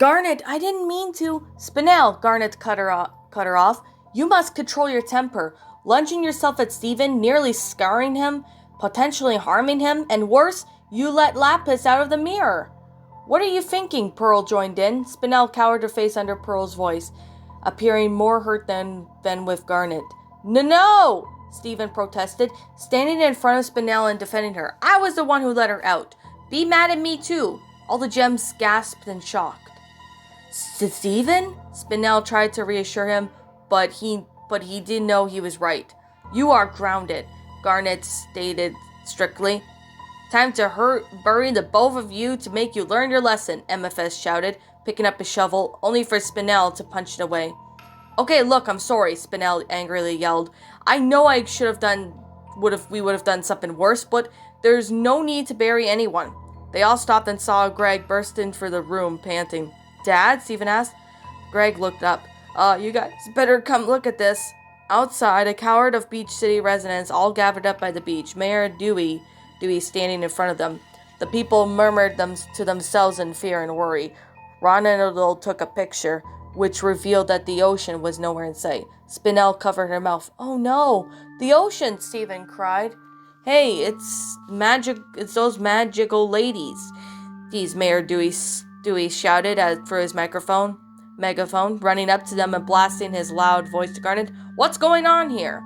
Garnet, I didn't mean to. Spinel, Garnet cut her off. You must control your temper. Lunging yourself at Stephen, nearly scarring him, potentially harming him, and worse, you let Lapis out of the mirror. What are you thinking? Pearl joined in. Spinel cowered her face under Pearl's voice, appearing more hurt than with Garnet. No! Stephen protested, standing in front of Spinel and defending her. I was the one who let her out. Be mad at me too. All the gems gasped in shock. Stephen? Spinel tried to reassure him, but he didn't know he was right. You are grounded, Garnet stated strictly. Time to bury the both of you to make you learn your lesson, MFS shouted, picking up his shovel, only for Spinel to punch it away. Okay, look, I'm sorry, Spinel angrily yelled. I know I we would have done something worse, but there's no need to bury anyone. They all stopped and saw Greg burst into the room, panting. Dad? Stephen asked. Greg looked up. You guys better come look at this. Outside, a crowd of Beach City residents all gathered up by the beach, Mayor Dewey standing in front of them. The people murmured to themselves in fear and worry. Ronald took a picture, which revealed that the ocean was nowhere in sight. Spinel covered her mouth. Oh no, the ocean, Stephen cried. Hey, it's those magical ladies. These Mayor Dewey shouted through his megaphone, running up to them and blasting his loud voice to Garnet. What's going on here?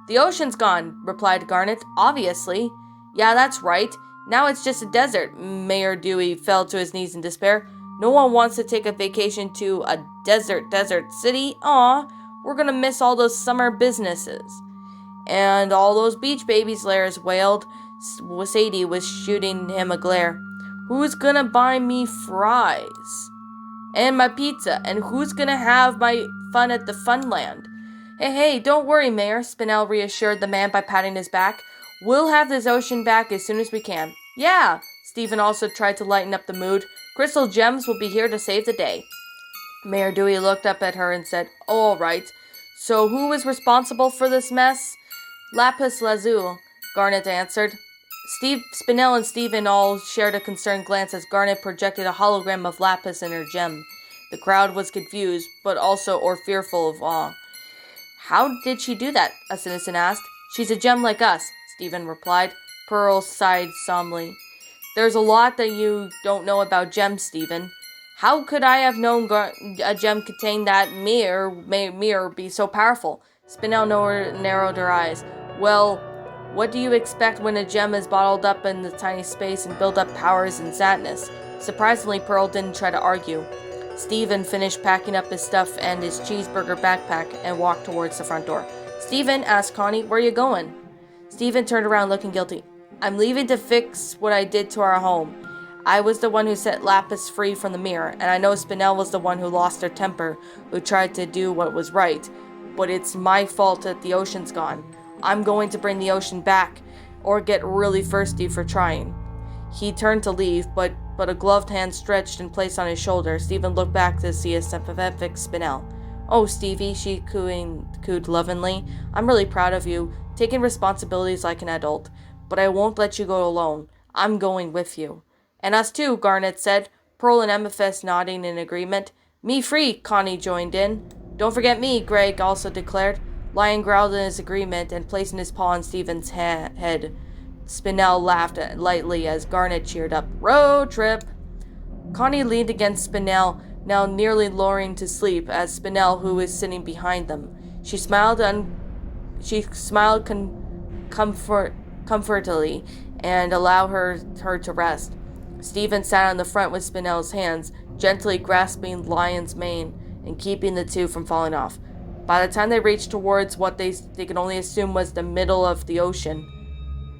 The ocean's gone, replied Garnet. Obviously. Yeah, that's right. Now it's just a desert. Mayor Dewey fell to his knees in despair. No one wants to take a vacation to a desert city. Aw, we're gonna miss all those summer businesses. And all those beach babies, Lairs wailed. Sadie was shooting him a glare. Who's gonna buy me fries? And my pizza? And who's gonna have my fun at the Funland? Hey, don't worry, Mayor, Spinel reassured the man by patting his back. We'll have this ocean back as soon as we can. Yeah, Stephen also tried to lighten up the mood. Crystal Gems will be here to save the day. Mayor Dewey looked up at her and said, all right. So who was responsible for this mess? Lapis Lazuli, Garnet answered. Spinel and Stephen all shared a concerned glance as Garnet projected a hologram of Lapis in her gem. The crowd was confused, but also fearful of awe. How did she do that? A citizen asked. She's a gem like us, Stephen replied. Pearl sighed solemnly. There's a lot that you don't know about gems, Stephen. How could I have known a gem contained that mirror be so powerful? Spinel narrowed her eyes. Well, what do you expect when a gem is bottled up in the tiny space and build up powers and sadness? Surprisingly, Pearl didn't try to argue. Stephen finished packing up his stuff and his cheeseburger backpack and walked towards the front door. Stephen, asked Connie, where are you going? Stephen turned around looking guilty. I'm leaving to fix what I did to our home. I was the one who set Lapis free from the mirror, and I know Spinel was the one who lost her temper, who tried to do what was right. But it's my fault that the ocean's gone. I'm going to bring the ocean back, or get really thirsty for trying. He turned to leave, but a gloved hand stretched and placed on his shoulder. Stephen looked back to see a sympathetic Spinel. Oh, Stevie, she cooed lovingly. I'm really proud of you, taking responsibilities like an adult. But I won't let you go alone. I'm going with you. And us too, Garnet said, Pearl and Amethyst nodding in agreement. Me free, Connie joined in. Don't forget me, Greg also declared. Lion growled in his agreement and placing his paw on Stephen's head. Spinel laughed lightly as Garnet cheered up. Road trip! Connie leaned against Spinel, now nearly lowering to sleep, as Spinel, who was sitting behind them. She smiled comfortably and allowed her to rest. Stephen sat on the front with Spinel's hands, gently grasping Lion's mane and keeping the two from falling off. By the time they reached towards what they could only assume was the middle of the ocean,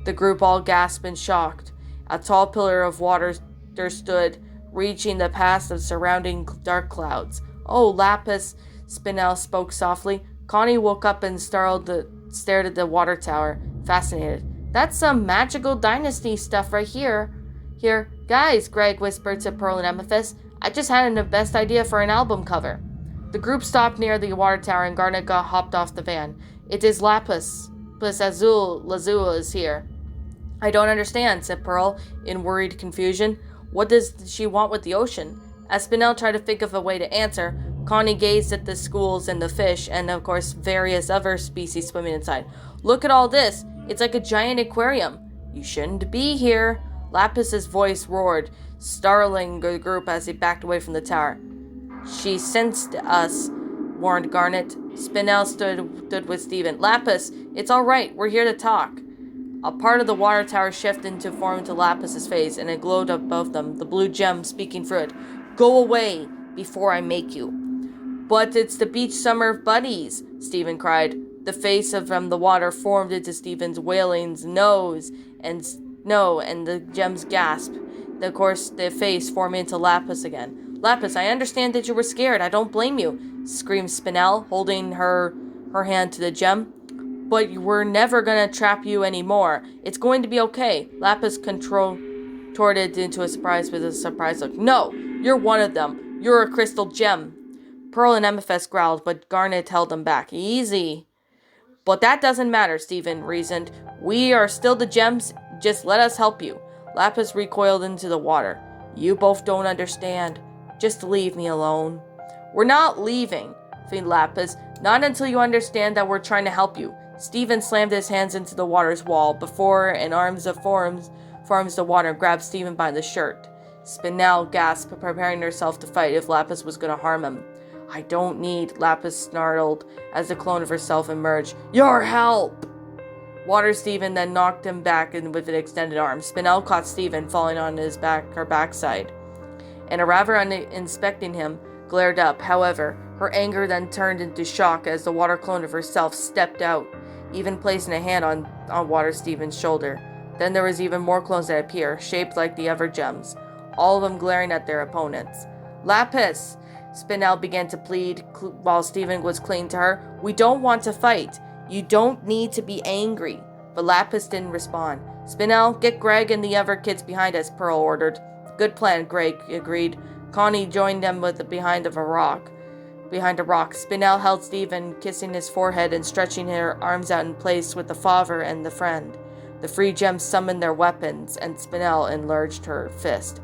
the group all gasped in shock. A tall pillar of water there stood, reaching the past of surrounding dark clouds. Oh, Lapis, Spinel spoke softly. Connie woke up and stared at the water tower, fascinated. That's some magical dynasty stuff right here. Here, guys, Greg whispered to Pearl and Amethyst. I just had the best idea for an album cover. The group stopped near the water tower and Garnet hopped off the van. It is Lapis. Lazuli is here. I don't understand, said Pearl, in worried confusion. What does she want with the ocean? As Spinel tried to think of a way to answer, Connie gazed at the schools and the fish, and of course various other species swimming inside. Look at all this. It's like a giant aquarium. You shouldn't be here. Lapus's voice roared, startling the group as he backed away from the tower. She sensed us, warned Garnet. Spinel stood with Stephen. Lapus, it's all right. We're here to talk. A part of the water tower shifted into form to Lapus's face, and it glowed above them, the blue gem speaking through it. Go away before I make you. But it's the beach summer buddies, Stephen cried. The face from the water formed into Stephen's wailing's nose, and the gems gasped. Of course, the face formed into Lapus again. Lapus, I understand that you were scared. I don't blame you, screamed Spinel, holding her hand to the gem. But we're never gonna trap you anymore. It's going to be okay. Lapus contorted into a surprise with a surprised look. No, you're one of them. You're a crystal gem. Pearl and Amethyst growled, but Garnet held them back. Easy. But that doesn't matter, Stephen reasoned. We are still the gems. Just let us help you. Lapis recoiled into the water. You both don't understand. Just leave me alone. We're not leaving, fiend Lapis. Not until you understand that we're trying to help you. Stephen slammed his hands into the water's wall before an arms forms the water and grabbed Stephen by the shirt. Spinel gasped, preparing herself to fight if Lapis was going to harm him. I don't need, Lapis snarled as the clone of herself emerged. Your help! Water Stephen then knocked him back with an extended arm. Spinel caught Stephen, falling on her backside. And Aravera, inspecting him, glared up. However, her anger then turned into shock as the water clone of herself stepped out, even placing a hand on Water Stephen's shoulder. Then there was even more clones that appeared, shaped like the other gems, all of them glaring at their opponents. Lapis! Spinel began to plead while Stephen was clinging to her. We don't want to fight. You don't need to be angry. But Lapis didn't respond. Spinel, get Greg and the other kids behind us, Pearl ordered. Good plan, Greg agreed. Connie joined them behind a rock. Spinel held Stephen, kissing his forehead and stretching her arms out in place with the father and the friend. The free gems summoned their weapons, and Spinel enlarged her fist.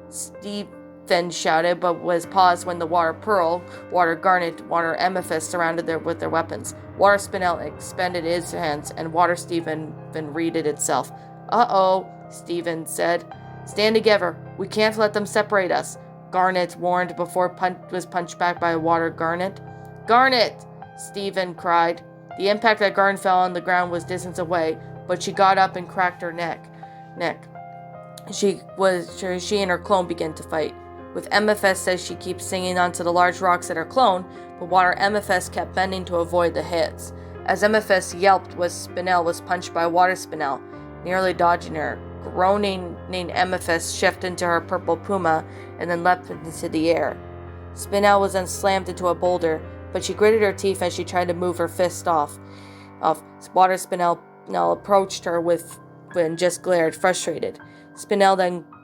Stephen shouted, but was paused when the Water Pearl, Water Garnet, Water Amethyst surrounded with their weapons. Water Spinel expanded his hands, and Water Stephen readied itself. Uh-oh, Stephen said. Stand together. We can't let them separate us. Garnet warned before was punched back by Water Garnet. Garnet! Stephen cried. The impact that Garnet fell on the ground was distance away, but she got up and cracked her neck. She and her clone began to fight. With Amethyst says she keeps singing onto the large rocks at her clone, but Water Amethyst kept bending to avoid the hits. As Amethyst yelped, Spinel was punched by Water Spinel, nearly dodging her. Groaning, Amethyst shifted into her purple puma and then leapt into the air. Spinel was then slammed into a boulder, but she gritted her teeth as she tried to move her fist off. Water Spinel approached her and just glared, frustrated. Spinel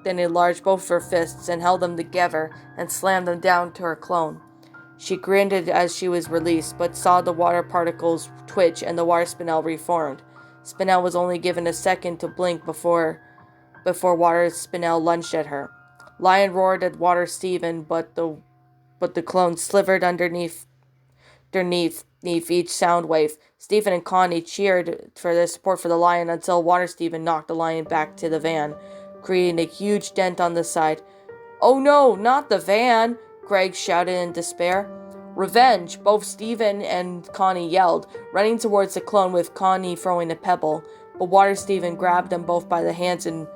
then enlarged both her fists and held them together and slammed them down to her clone. She grinned as she was released, but saw the water particles twitch and the Water Spinel reformed. Spinel was only given a second to blink before Water Spinel lunged at her. Lion roared at Water Stephen, but the clone slivered underneath each sound wave. Stephen and Connie cheered for their support for the lion until Water Stephen knocked the lion back to the van, creating a huge dent on the side. Oh no, not the van! Greg shouted in despair. Revenge! Both Stephen and Connie yelled, running towards the clone with Connie throwing a pebble, but Water Stephen grabbed them both by the hands and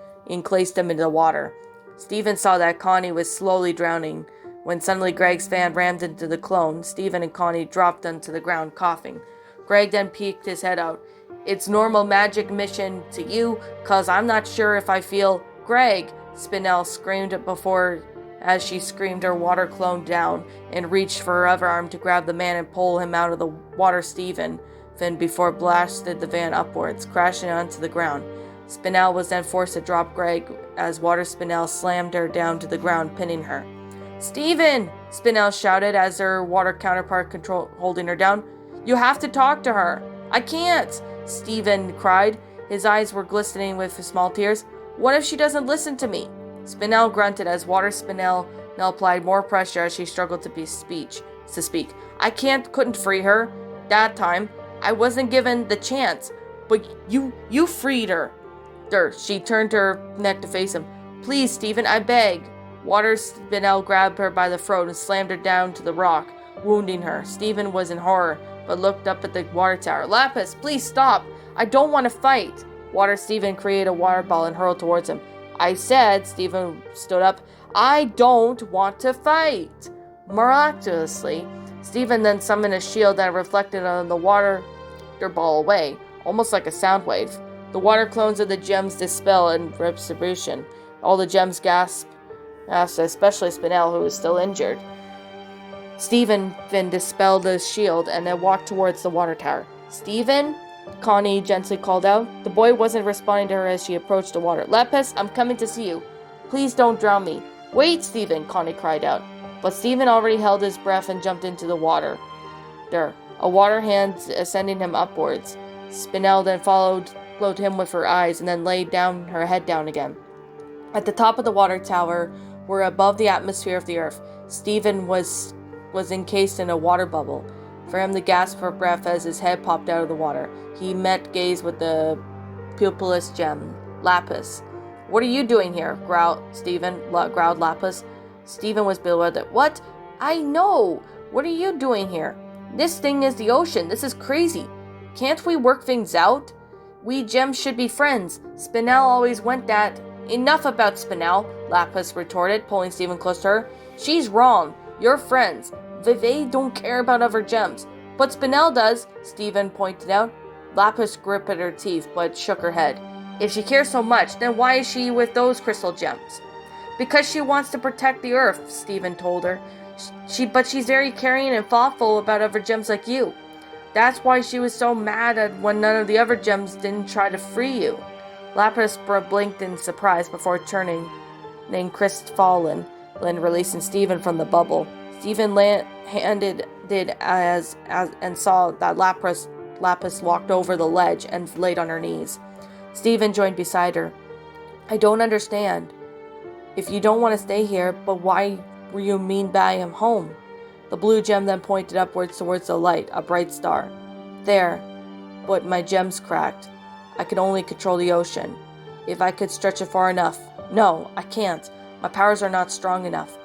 placed them into the water. Stephen saw that Connie was slowly drowning. When suddenly Greg's van rammed into the clone, Stephen and Connie dropped onto the ground, coughing. Greg then peeked his head out. It's normal magic mission to you, 'cause I'm not sure if I feel... Greg! Spinel screamed as she screamed her water clone down and reached for her other arm to grab the man and pull him out of the Water Stephen before blasted the van upwards, crashing onto the ground. Spinel was then forced to drop Greg as Water Spinel slammed her down to the ground, pinning her. Stephen! Spinel shouted as her water counterpart holding her down. You have to talk to her. I can't! Stephen cried. His eyes were glistening with small tears. What if she doesn't listen to me? Spinel grunted as Spinel applied more pressure as she struggled to speak. I couldn't free her. That time, I wasn't given the chance. But you freed her. She turned her neck to face him. Please, Stephen, I beg. Spinel grabbed her by the throat and slammed her down to the rock, wounding her. Stephen was in horror, but looked up at the water tower. Lapis, please stop. I don't want to fight. Stephen created a water ball and hurled towards him. I said, Stephen stood up, I don't want to fight. Miraculously, Stephen then summoned a shield that reflected on the water ball away, almost like a sound wave. The water clones of the gems dispel in retribution. All the gems gasped, especially Spinel, who was still injured. Stephen then dispelled the shield and then walked towards the water tower. Stephen? Connie gently called out. The boy wasn't responding to her as she approached the water. Lapis, I'm coming to see you. Please don't drown me. Wait, Stephen, Connie cried out. But Stephen already held his breath and jumped into the water. A water hand sending him upwards. Spinel then followed him with her eyes and then laid down her head down again. At the top of the water tower, where above the atmosphere of the earth, Stephen was encased in a water bubble. For him to gasp for breath as his head popped out of the water. He met gaze with the pupilless gem, Lapis. What are you doing here? Growled Lapis. Stephen was bewildered. What? I know! What are you doing here? This thing is the ocean. This is crazy. Can't we work things out? We gems should be friends. Spinel always went that. Enough about Spinel, Lapis retorted, pulling Stephen close to her. She's wrong. You're friends. They don't care about other gems. But Spinel does, Stephen pointed out. Lapis gripped at her teeth, but shook her head. If she cares so much, then why is she with those crystal gems? Because she wants to protect the earth, Stephen told her. But she's very caring and thoughtful about other gems like you. That's why she was so mad at when none of the other gems didn't try to free you. Lapis blinked in surprise before turning, crestfallen, and releasing Stephen from the bubble. Stephen and saw that Lapis walked over the ledge and laid on her knees. Stephen joined beside her. I don't understand. If you don't want to stay here, but why were you mean by him home? The blue gem then pointed upwards towards the light, a bright star. There, but my gem's cracked. I can only control the ocean. If I could stretch it far enough. No, I can't. My powers are not strong enough.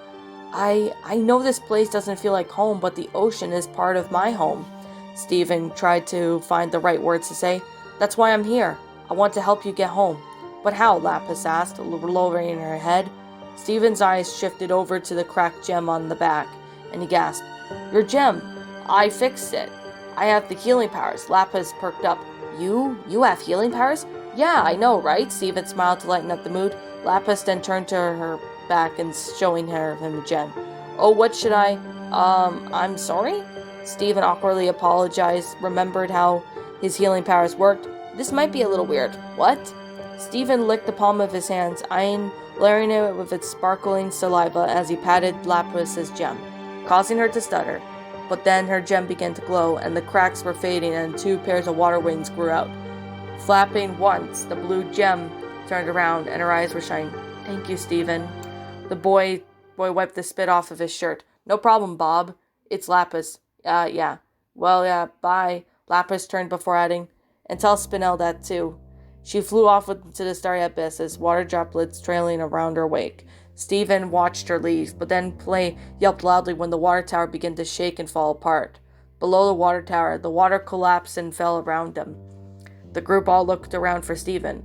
I know this place doesn't feel like home, but the ocean is part of my home. Stephen tried to find the right words to say. That's why I'm here. I want to help you get home. But how? Lapis asked, lowering her head. Stephen's eyes shifted over to the cracked gem on the back, and he gasped. Your gem. I fixed it. I have the healing powers. Lapis perked up. You have healing powers? Yeah, I know, right? Stephen smiled to lighten up the mood. Lapis then turned to her back and showing him the gem. Oh, what should I'm sorry? Stephen awkwardly apologized, remembered how his healing powers worked. This might be a little weird. What? Stephen licked the palm of his hands, layering it with its sparkling saliva as he patted Lapis's gem, causing her to stutter. But then her gem began to glow, and the cracks were fading, and 2 pairs of water wings grew out. Flapping once, the blue gem turned around, and her eyes were shining. Thank you, Stephen. The boy wiped the spit off of his shirt. No problem, Bob. It's Lapis. Yeah. Well, yeah, bye. Lapis turned before adding, and tell Spinel that too. She flew off to the starry abyss as water droplets trailing around her wake. Stephen watched her leave, but then yelped loudly when the water tower began to shake and fall apart. Below the water tower, the water collapsed and fell around them. The group all looked around for Stephen.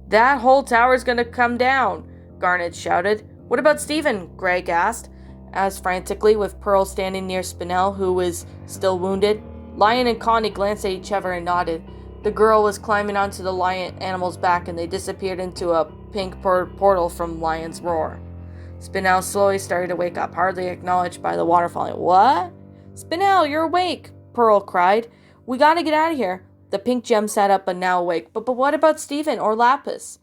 That whole tower's gonna come down, Garnet shouted. What about Stephen? Greg asked, as frantically, with Pearl standing near Spinel, who was still wounded. Lion and Connie glanced at each other and nodded. The girl was climbing onto the lion animal's back, and they disappeared into a pink portal from Lion's roar. Spinel slowly started to wake up, hardly acknowledged by the water falling. What? Spinel, you're awake, Pearl cried. We gotta get out of here. The pink gem sat up and now awake. But what about Stephen or Lapis?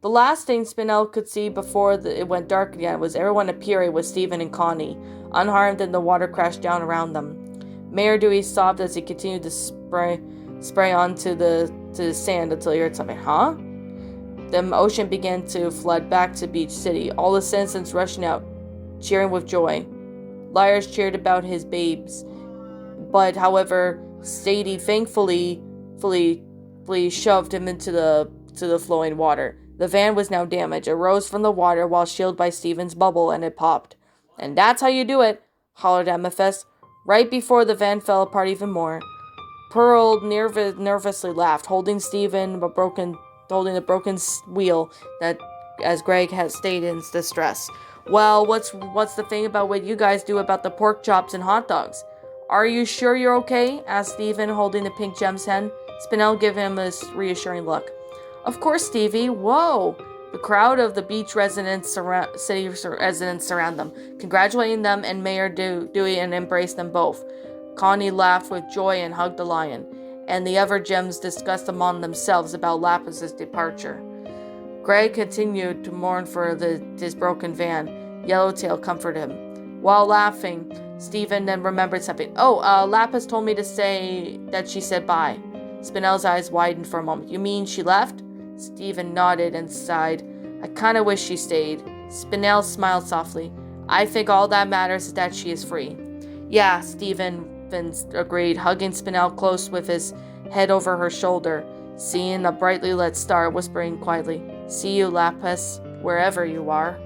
The last thing Spinel could see before it went dark again was everyone appearing with Stephen and Connie, unharmed, and the water crashed down around them. Mayor Dewey sobbed as he continued to spray onto the sand until he heard something. Huh? The ocean began to flood back to Beach City, all the citizens rushing out, cheering with joy. Liars cheered about his babes, but however, Sadie thankfully shoved him into the flowing water. The van was now damaged. It rose from the water while shielded by Steven's bubble, and it popped. "And that's how you do it," hollered Amethyst, right before the van fell apart even more. Pearl nervously laughed, holding the broken wheel that, as Greg had stayed in distress. "Well, what's the thing about what you guys do about the pork chops and hot dogs?" "Are you sure you're okay?" asked Steven, holding the pink gem's hand. Spinel gave him a reassuring look. "Of course, Stevie. Whoa!" The crowd of the beach city residents surround them, congratulating them and Mayor Dewey, and embraced them both. Connie laughed with joy and hugged the lion, and the other gems discussed among themselves about Lapis's departure. Greg continued to mourn for his broken van. Yellowtail comforted him. While laughing, Steven then remembered something. Lapis told me to say that she said bye." Spinel's eyes widened for a moment. "You mean she left?" Steven nodded and sighed. "I kinda wish she stayed." Spinel smiled softly. "I think all that matters is that she is free." "Yeah," Steven agreed, hugging Spinel close with his head over her shoulder, seeing a brightly lit star, whispering quietly, "See you, Lapis, wherever you are."